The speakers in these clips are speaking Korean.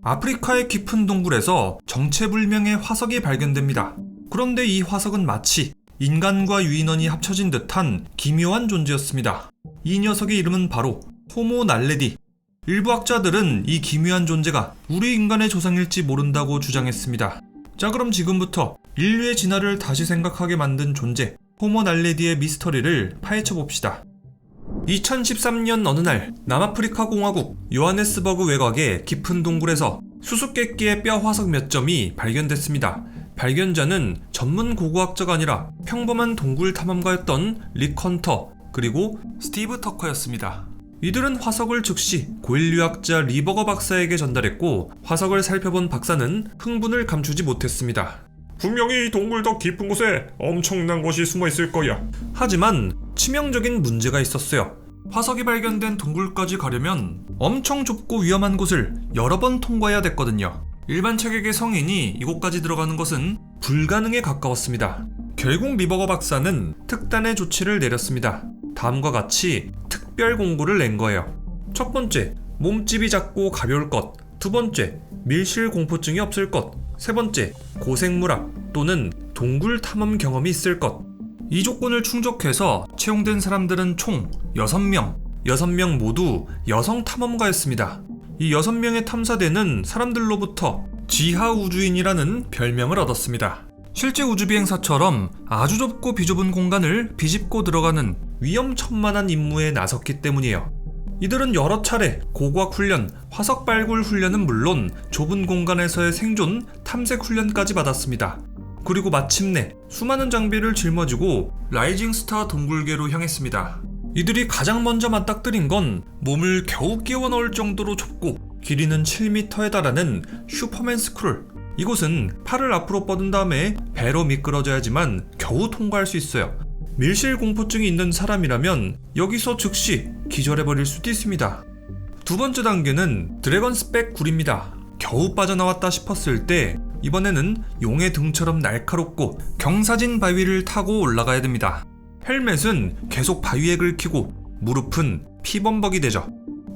아프리카의 깊은 동굴에서 정체불명의 화석이 발견됩니다. 그런데 이 화석은 마치 인간과 유인원이 합쳐진 듯한 기묘한 존재였습니다. 이 녀석의 이름은 바로 호모 날레디. 일부 학자들은 이 기묘한 존재가 우리 인간의 조상일지 모른다고 주장했습니다. 자, 그럼 지금부터 인류의 진화를 다시 생각하게 만든 존재 호모 날레디의 미스터리를 파헤쳐 봅시다. 2013년 어느 날 남아프리카 공화국 요하네스버그 외곽의 깊은 동굴에서 수수께끼의 뼈 화석 몇 점이 발견됐습니다. 발견자는 전문 고고학자가 아니라 평범한 동굴 탐험가였던 릭 헌터 그리고 스티브 터커였습니다. 이들은 화석을 즉시 고인류학자 리버거 박사에게 전달했고, 화석을 살펴본 박사는 흥분을 감추지 못했습니다. 분명히 이 동굴 더 깊은 곳에 엄청난 것이 숨어 있을 거야. 하지만 치명적인 문제가 있었어요. 화석이 발견된 동굴까지 가려면 엄청 좁고 위험한 곳을 여러 번 통과해야 됐거든요. 일반 체격의 성인이 이곳까지 들어가는 것은 불가능에 가까웠습니다. 결국 리버거 박사는 특단의 조치를 내렸습니다. 다음과 같이 특별 공고를 낸 거예요. 첫 번째, 몸집이 작고 가벼울 것. 두 번째, 밀실 공포증이 없을 것. 세 번째, 고생물학 또는 동굴 탐험 경험이 있을 것. 이 조건을 충족해서 채용된 사람들은 총 6명. 6명 모두 여성 탐험가였습니다. 이 6명의 탐사대는 사람들로부터 지하우주인이라는 별명을 얻었습니다. 실제 우주비행사처럼 아주 좁고 비좁은 공간을 비집고 들어가는 위험천만한 임무에 나섰기 때문이에요. 이들은 여러 차례 고고학 훈련, 화석 발굴 훈련은 물론 좁은 공간에서의 생존, 탐색 훈련까지 받았습니다. 그리고 마침내 수많은 장비를 짊어지고 라이징 스타 동굴계로 향했습니다. 이들이 가장 먼저 맞닥뜨린 건 몸을 겨우 끼워 넣을 정도로 좁고 길이는 7m에 달하는 슈퍼맨 스크롤. 이곳은 팔을 앞으로 뻗은 다음에 배로 미끄러져야지만 겨우 통과할 수 있어요. 밀실 공포증이 있는 사람이라면 여기서 즉시 기절해버릴 수도 있습니다. 두 번째 단계는 드래건 스펙 굴입니다. 겨우 빠져나왔다 싶었을 때 이번에는 용의 등처럼 날카롭고 경사진 바위를 타고 올라가야 됩니다. 헬멧은 계속 바위에 긁히고 무릎은 피범벅이 되죠.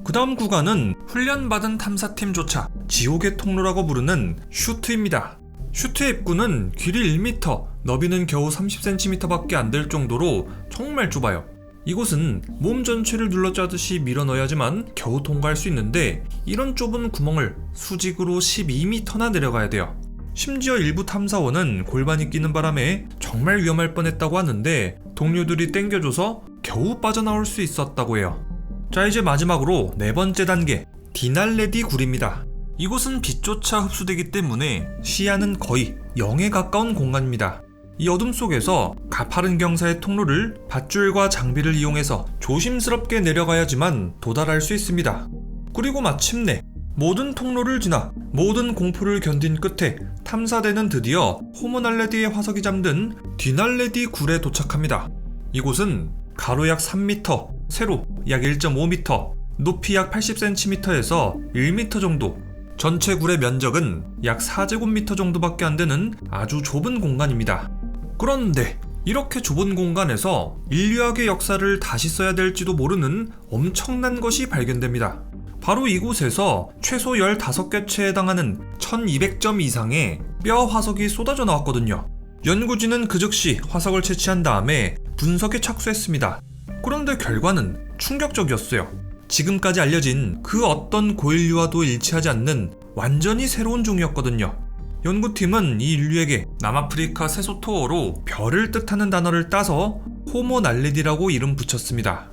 그 다음 구간은 훈련받은 탐사팀조차 지옥의 통로라고 부르는 슈트입니다. 슈트의 입구는 길이 1m, 너비는 겨우 30cm 밖에 안 될 정도로 정말 좁아요. 이곳은 몸 전체를 눌러짜듯이 밀어넣어야지만 겨우 통과할 수 있는데, 이런 좁은 구멍을 수직으로 12m나 내려가야 돼요. 심지어 일부 탐사원은 골반이 끼는 바람에 정말 위험할 뻔했다고 하는데 동료들이 땡겨줘서 겨우 빠져나올 수 있었다고 해요. 자, 이제 마지막으로 네 번째 단계, 디날레디 굴입니다. 이곳은 빛조차 흡수되기 때문에 시야는 거의 0에 가까운 공간입니다. 이 어둠 속에서 가파른 경사의 통로를 밧줄과 장비를 이용해서 조심스럽게 내려가야지만 도달할 수 있습니다. 그리고 마침내 모든 통로를 지나 모든 공포를 견딘 끝에 탐사대는 드디어 호모 날레디의 화석이 잠든 디날레디 굴에 도착합니다. 이곳은 가로 약 3m, 세로 약 1.5m, 높이 약 80cm에서 1m 정도, 전체 굴의 면적은 약 4제곱미터 정도밖에 안 되는 아주 좁은 공간입니다. 그런데 이렇게 좁은 공간에서 인류학의 역사를 다시 써야 될지도 모르는 엄청난 것이 발견됩니다. 바로 이곳에서 최소 15개체에 해당하는 1200점 이상의 뼈 화석이 쏟아져 나왔거든요. 연구진은 그 즉시 화석을 채취한 다음에 분석에 착수했습니다. 그런데 결과는 충격적이었어요. 지금까지 알려진 그 어떤 고인류와도 일치하지 않는 완전히 새로운 종이었거든요. 연구팀은 이 인류에게 남아프리카 세소토어로 별을 뜻하는 단어를 따서 호모 날레디라고 이름 붙였습니다.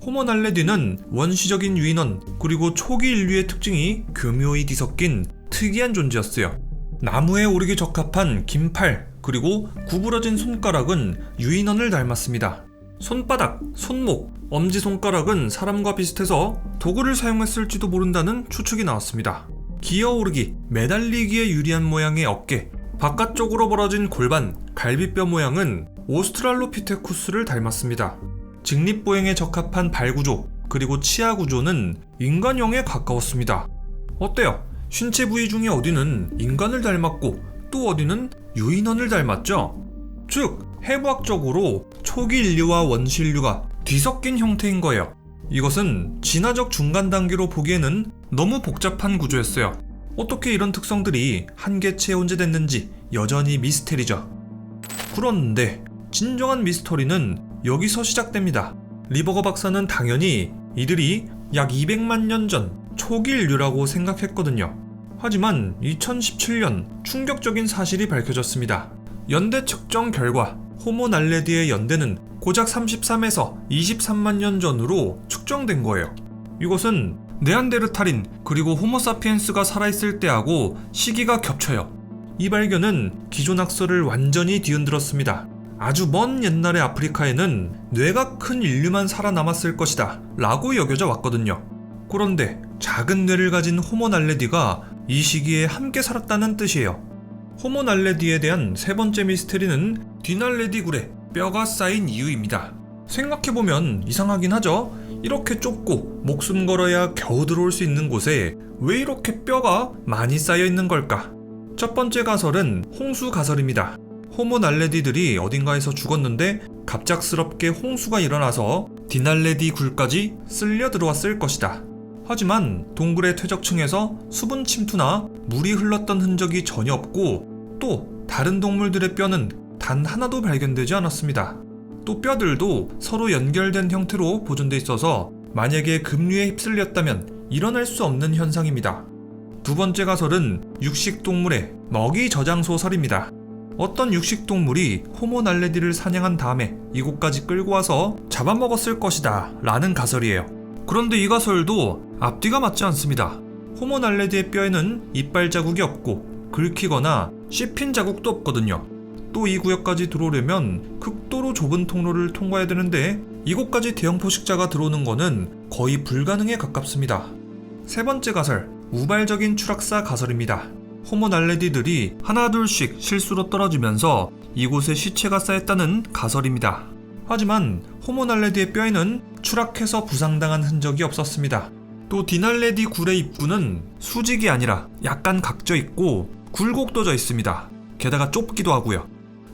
호모 날레디는 원시적인 유인원 그리고 초기 인류의 특징이 교묘히 뒤섞인 특이한 존재였어요. 나무에 오르기 적합한 긴 팔 그리고 구부러진 손가락은 유인원을 닮았습니다. 손바닥, 손목, 엄지손가락은 사람과 비슷해서 도구를 사용했을지도 모른다는 추측이 나왔습니다. 기어오르기, 매달리기에 유리한 모양의 어깨, 바깥쪽으로 벌어진 골반, 갈비뼈 모양은 오스트랄로피테쿠스를 닮았습니다. 직립보행에 적합한 발구조, 그리고 치아 구조는 인간형에 가까웠습니다. 어때요? 신체 부위 중에 어디는 인간을 닮았고 또 어디는 유인원을 닮았죠? 즉, 해부학적으로 초기 인류와 원시 인류가 뒤섞인 형태인 거예요. 이것은 진화적 중간 단계로 보기에는 너무 복잡한 구조였어요. 어떻게 이런 특성들이 한계치에 온재됐는지 여전히 미스테리죠. 그런데 진정한 미스터리는 여기서 시작됩니다. 리버거 박사는 당연히 이들이 약 200만 년 전 초기 인류라고 생각했거든요. 하지만 2017년 충격적인 사실이 밝혀졌습니다. 연대 측정 결과 호모 날레디의 연대는 고작 33에서 23만 년 전으로 측정된 거예요. 이것은 네안데르탈인 그리고 호모사피엔스가 살아있을 때하고 시기가 겹쳐요. 이 발견은 기존 학설을 완전히 뒤흔들었습니다. 아주 먼 옛날의 아프리카에는 뇌가 큰 인류만 살아남았을 것이다 라고 여겨져 왔거든요. 그런데 작은 뇌를 가진 호모 날레디가 이 시기에 함께 살았다는 뜻이에요. 호모 날레디에 대한 세 번째 미스테리는 디날레디 굴에 뼈가 쌓인 이유입니다. 생각해보면 이상하긴 하죠? 이렇게 좁고 목숨 걸어야 겨우 들어올 수 있는 곳에 왜 이렇게 뼈가 많이 쌓여 있는 걸까? 첫 번째 가설은 홍수 가설입니다. 호모 날레디들이 어딘가에서 죽었는데 갑작스럽게 홍수가 일어나서 디날레디 굴까지 쓸려 들어왔을 것이다. 하지만 동굴의 퇴적층에서 수분 침투나 물이 흘렀던 흔적이 전혀 없고 또 다른 동물들의 뼈는 단 하나도 발견되지 않았습니다. 또 뼈들도 서로 연결된 형태로 보존돼 있어서 만약에 급류에 휩쓸렸다면 일어날 수 없는 현상입니다. 두 번째 가설은 육식동물의 먹이 저장소설입니다. 어떤 육식동물이 호모 날레디를 사냥한 다음에 이곳까지 끌고 와서 잡아먹었을 것이다 라는 가설이에요. 그런데 이 가설도 앞뒤가 맞지 않습니다. 호모 날레디의 뼈에는 이빨 자국이 없고 긁히거나 씹힌 자국도 없거든요. 또 이 구역까지 들어오려면 극도로 좁은 통로를 통과해야 되는데 이곳까지 대형 포식자가 들어오는 거는 거의 불가능에 가깝습니다. 세 번째 가설, 우발적인 추락사 가설입니다. 호모 날레디들이 하나둘씩 실수로 떨어지면서 이곳에 시체가 쌓였다는 가설입니다. 하지만 호모 날레디의 뼈에는 추락해서 부상당한 흔적이 없었습니다. 또 디날레디 굴의 입구는 수직이 아니라 약간 각져 있고 굴곡도져 있습니다. 게다가 좁기도 하고요.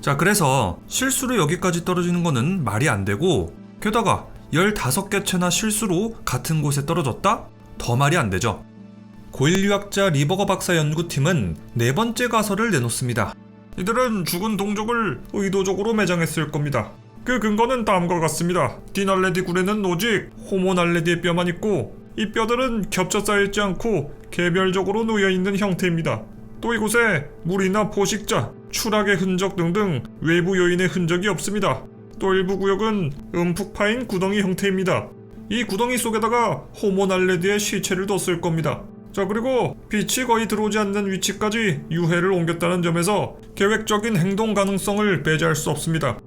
자, 그래서 실수로 여기까지 떨어지는 거는 말이 안 되고 게다가 15개 채나 실수로 같은 곳에 떨어졌다? 더 말이 안 되죠. 고인류학자 리버거 박사 연구팀은 네 번째 가설을 내놓습니다. 이들은 죽은 동족을 의도적으로 매장했을 겁니다. 그 근거는 다음과 같습니다. 디날레디 굴에는 오직 호모 날레디의 뼈만 있고 이 뼈들은 겹쳐 쌓여있지 않고 개별적으로 놓여있는 형태입니다. 또 이곳에 물이나 포식자, 추락의 흔적 등등 외부 요인의 흔적이 없습니다. 또 일부 구역은 움푹 파인 구덩이 형태입니다. 이 구덩이 속에다가 호모 날레디의 시체를 뒀을 겁니다. 자, 그리고 빛이 거의 들어오지 않는 위치까지 유해를 옮겼다는 점에서 계획적인 행동 가능성을 배제할 수 없습니다.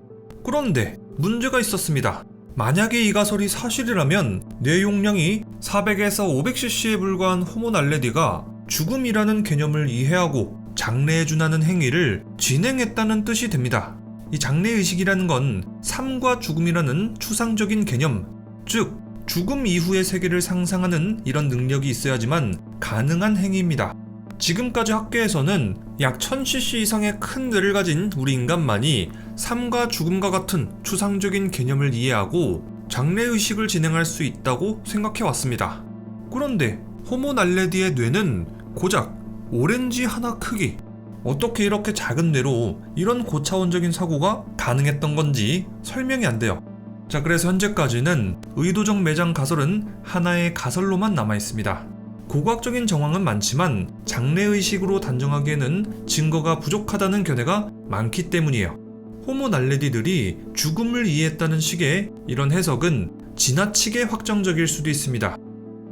그런데 문제가 있었습니다. 만약에 이 가설이 사실이라면 뇌 용량이 400에서 500cc에 불과한 호모 날레디가 죽음이라는 개념을 이해하고 장래해준하는 행위를 진행했다는 뜻이 됩니다. 이 장래의식이라는 건 삶과 죽음이라는 추상적인 개념, 즉 죽음 이후의 세계를 상상하는 이런 능력이 있어야지만 가능한 행위입니다. 지금까지 학계에서는 약 1000cc 이상의 큰 뇌를 가진 우리 인간만이 삶과 죽음과 같은 추상적인 개념을 이해하고 장래의식을 진행할 수 있다고 생각해왔습니다. 그런데 호모 날레디의 뇌는 고작 오렌지 하나 크기. 어떻게 이렇게 작은 뇌로 이런 고차원적인 사고가 가능했던 건지 설명이 안 돼요. 자, 그래서 현재까지는 의도적 매장 가설은 하나의 가설로만 남아있습니다. 고고학적인 정황은 많지만 장래의식으로 단정하기에는 증거가 부족하다는 견해가 많기 때문이에요. 호모 날레디들이 죽음을 이해했다는 식의 이런 해석은 지나치게 확정적일 수도 있습니다.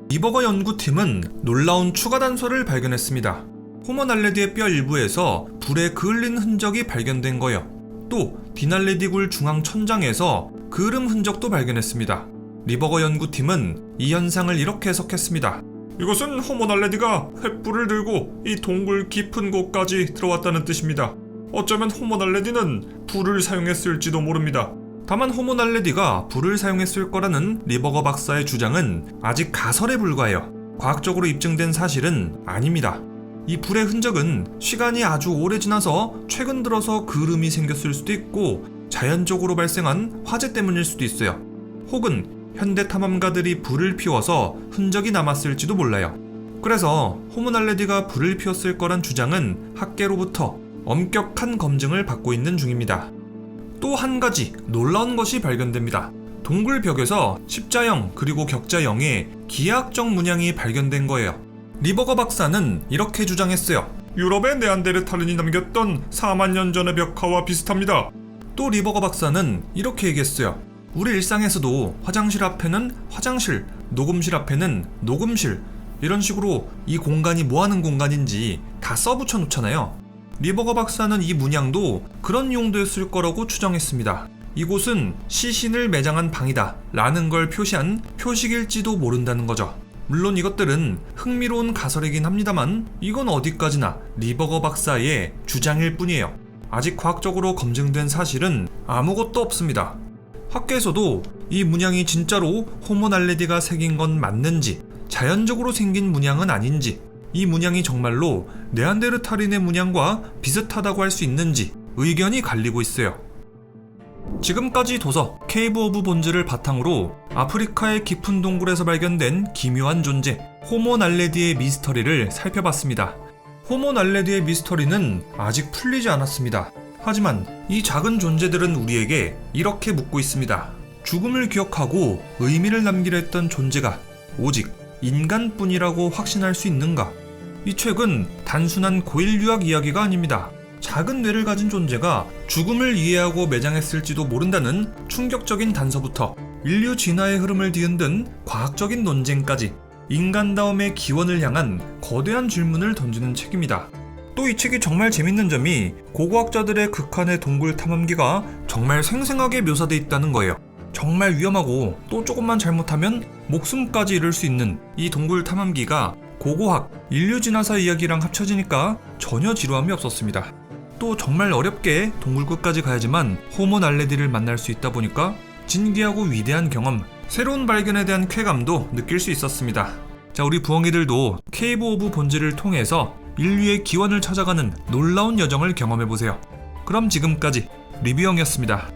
리버거 연구팀은 놀라운 추가 단서를 발견했습니다. 호모 날레디의 뼈 일부에서 불에 그을린 흔적이 발견된 거예요. 또 디날레디 굴 중앙 천장에서 그을음 흔적도 발견했습니다. 리버거 연구팀은 이 현상을 이렇게 해석했습니다. 이것은 호모 날레디가 횃불을 들고 이 동굴 깊은 곳까지 들어왔다는 뜻입니다. 어쩌면 호모 날레디는 불을 사용했을지도 모릅니다. 다만 호모 날레디가 불을 사용했을 거라는 리버거 박사의 주장은 아직 가설에 불과해요. 과학적으로 입증된 사실은 아닙니다. 이 불의 흔적은 시간이 아주 오래 지나서 최근 들어서 그을음이 생겼을 수도 있고 자연적으로 발생한 화재 때문일 수도 있어요. 혹은 현대 탐험가들이 불을 피워서 흔적이 남았을지도 몰라요. 그래서 호모날레디가 불을 피웠을 거란 주장은 학계로부터 엄격한 검증을 받고 있는 중입니다. 또 한 가지 놀라운 것이 발견됩니다. 동굴 벽에서 십자형 그리고 격자형의 기하학적 문양이 발견된 거예요. 리버거 박사는 이렇게 주장했어요. 유럽의 네안데르탈인이 남겼던 4만 년 전의 벽화와 비슷합니다. 또 리버거 박사는 이렇게 얘기했어요. 우리 일상에서도 화장실 앞에는 화장실, 녹음실 앞에는 녹음실, 이런 식으로 이 공간이 뭐하는 공간인지 다 써붙여 놓잖아요. 리버거 박사는 이 문양도 그런 용도였을 거라고 추정했습니다. 이곳은 시신을 매장한 방이다 라는 걸 표시한 표식일지도 모른다는 거죠. 물론 이것들은 흥미로운 가설이긴 합니다만 이건 어디까지나 리버거 박사의 주장일 뿐이에요. 아직 과학적으로 검증된 사실은 아무것도 없습니다. 학계에서도 이 문양이 진짜로 호모날레디가 새긴 건 맞는지, 자연적으로 생긴 문양은 아닌지, 이 문양이 정말로 네안데르탈인의 문양과 비슷하다고 할 수 있는지 의견이 갈리고 있어요. 지금까지 도서 케이브 오브 본즈를 바탕으로 아프리카의 깊은 동굴에서 발견된 기묘한 존재 호모날레디의 미스터리를 살펴봤습니다. 호모날레디의 미스터리는 아직 풀리지 않았습니다. 하지만 이 작은 존재들은 우리에게 이렇게 묻고 있습니다. 죽음을 기억하고 의미를 남기려 했던 존재가 오직 인간뿐이라고 확신할 수 있는가? 이 책은 단순한 고인류학 이야기가 아닙니다. 작은 뇌를 가진 존재가 죽음을 이해하고 매장했을지도 모른다는 충격적인 단서부터 인류 진화의 흐름을 뒤흔든 과학적인 논쟁까지 인간다움의 기원을 향한 거대한 질문을 던지는 책입니다. 또 이 책이 정말 재밌는 점이 고고학자들의 극한의 동굴 탐험기가 정말 생생하게 묘사되어 있다는 거예요. 정말 위험하고 또 조금만 잘못하면 목숨까지 잃을 수 있는 이 동굴 탐험기가 고고학, 인류 진화사 이야기랑 합쳐지니까 전혀 지루함이 없었습니다. 또 정말 어렵게 동굴 끝까지 가야지만 호모날레디를 만날 수 있다 보니까 진귀하고 위대한 경험, 새로운 발견에 대한 쾌감도 느낄 수 있었습니다. 자, 우리 부엉이들도 케이브 오브 본즈를 통해서 인류의 기원을 찾아가는 놀라운 여정을 경험해보세요. 그럼 지금까지 리뷰형이었습니다.